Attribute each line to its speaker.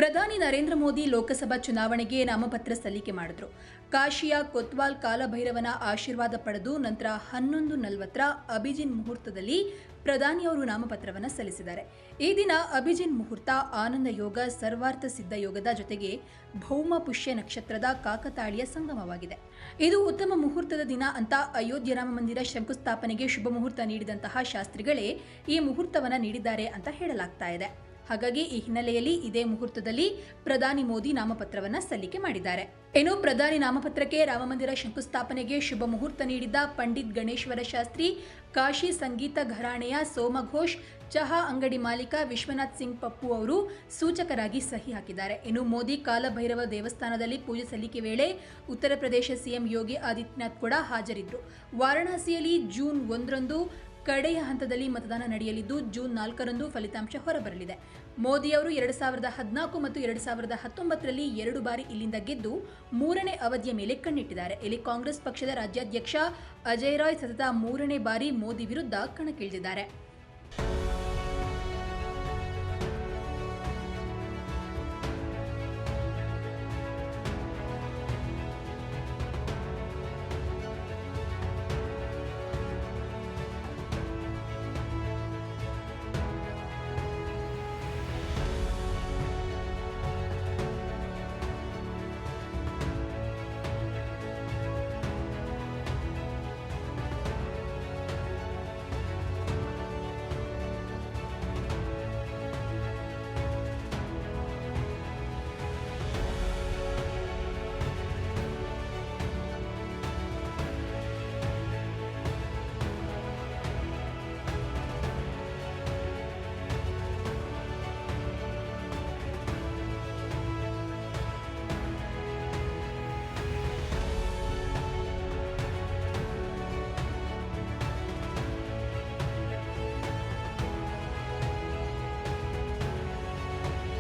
Speaker 1: ಪ್ರಧಾನಿ ನರೇಂದ್ರ ಮೋದಿ ಲೋಕಸಭಾ ಚುನಾವಣೆಗೆ ನಾಮಪತ್ರ ಸಲ್ಲಿಕೆ ಮಾಡಿದ್ರು. ಕಾಶಿಯ ಕೊತ್ವಾಲ್ ಕಾಲಭೈರವನ ಆಶೀರ್ವಾದ ಪಡೆದು ನಂತರ 11:40 ಅಭಿಜಿನ್ ಮುಹೂರ್ತದಲ್ಲಿ ಪ್ರಧಾನಿಯವರು ನಾಮಪತ್ರವನ್ನು ಸಲ್ಲಿಸಿದ್ದಾರೆ. ಈ ದಿನ ಅಭಿಜಿನ್ ಮುಹೂರ್ತ ಆನಂದ ಯೋಗ, ಸರ್ವಾರ್ಥ ಸಿದ್ಧ ಯೋಗದ ಜೊತೆಗೆ ಭೌಮ ಪುಷ್ಯ ನಕ್ಷತ್ರದ ಕಾಕತಾಳೀಯ ಸಂಗಮವಾಗಿದೆ. ಇದು ಉತ್ತಮ ಮುಹೂರ್ತದ ದಿನ ಅಂತ ಅಯೋಧ್ಯೆ ರಾಮ ಮಂದಿರ ಶಂಕುಸ್ಥಾಪನೆಗೆ ಶುಭ ಮುಹೂರ್ತ ನೀಡಿದಂತಹ ಶಾಸ್ತ್ರಿಗಳೇ ಈ ಮುಹೂರ್ತವನ್ನು ನೀಡಿದ್ದಾರೆ ಅಂತ ಹೇಳಲಾಗ್ತಾ ಇದೆ. ಹಾಗಾಗಿ ಈ ಹಿನ್ನೆಲೆಯಲ್ಲಿ ಇದೇ ಮುಹೂರ್ತದಲ್ಲಿ ಪ್ರಧಾನಿ ಮೋದಿ ನಾಮಪತ್ರವನ್ನು ಸಲ್ಲಿಕೆ ಮಾಡಿದ್ದಾರೆ. ಇನ್ನು ಪ್ರಧಾನಿ ನಾಮಪತ್ರಕ್ಕೆ ರಾಮಮಂದಿರ ಶಂಕುಸ್ಥಾಪನೆಗೆ ಶುಭ ಮುಹೂರ್ತ ನೀಡಿದ್ದ ಪಂಡಿತ್ ಗಣೇಶ್ವರ ಶಾಸ್ತ್ರಿ, ಕಾಶಿ ಸಂಗೀತ ಘರಾಣೆಯ ಸೋಮಘೋಷ್, ಚಹಾ ಅಂಗಡಿ ಮಾಲೀಕ ವಿಶ್ವನಾಥ್ ಸಿಂಗ್ ಪಪ್ಪು ಅವರು ಸೂಚಕರಾಗಿ ಸಹಿ ಹಾಕಿದ್ದಾರೆ. ಇನ್ನು ಮೋದಿ ಕಾಲಭೈರವ ದೇವಸ್ಥಾನದಲ್ಲಿ ಪೂಜೆ ಸಲ್ಲಿಕೆ ವೇಳೆ ಉತ್ತರ ಪ್ರದೇಶ ಸಿಎಂ ಯೋಗಿ ಆದಿತ್ಯನಾಥ್ ಕೂಡ ಹಾಜರಿದ್ದರು. ವಾರಾಣಸಿಯಲ್ಲಿ ಜೂನ್ 1ರಂದು ಕಡೆಯ ಹಂತದಲ್ಲಿ ಮತದಾನ ನಡೆಯಲಿದ್ದು ಜೂನ್ 4ರಂದು ಫಲಿತಾಂಶ ಹೊರಬರಲಿದೆ. ಮೋದಿಯವರು 2014 ಮತ್ತು 2019ರಲ್ಲಿ 2 ಬಾರಿ ಇಲ್ಲಿಂದ ಗೆದ್ದು 3ನೇ ಅವಧಿಯ ಮೇಲೆ ಕಣ್ಣಿಟ್ಟಿದ್ದಾರೆ. ಇಲ್ಲಿ ಕಾಂಗ್ರೆಸ್ ಪಕ್ಷದ ರಾಜ್ಯಾಧ್ಯಕ್ಷ ಅಜಯ್ ರಾಯ್ ಸತತ 3ನೇ ಬಾರಿ ಮೋದಿ ವಿರುದ್ಧ ಕಣಕ್ಕಿಳಿದಿದ್ದಾರೆ.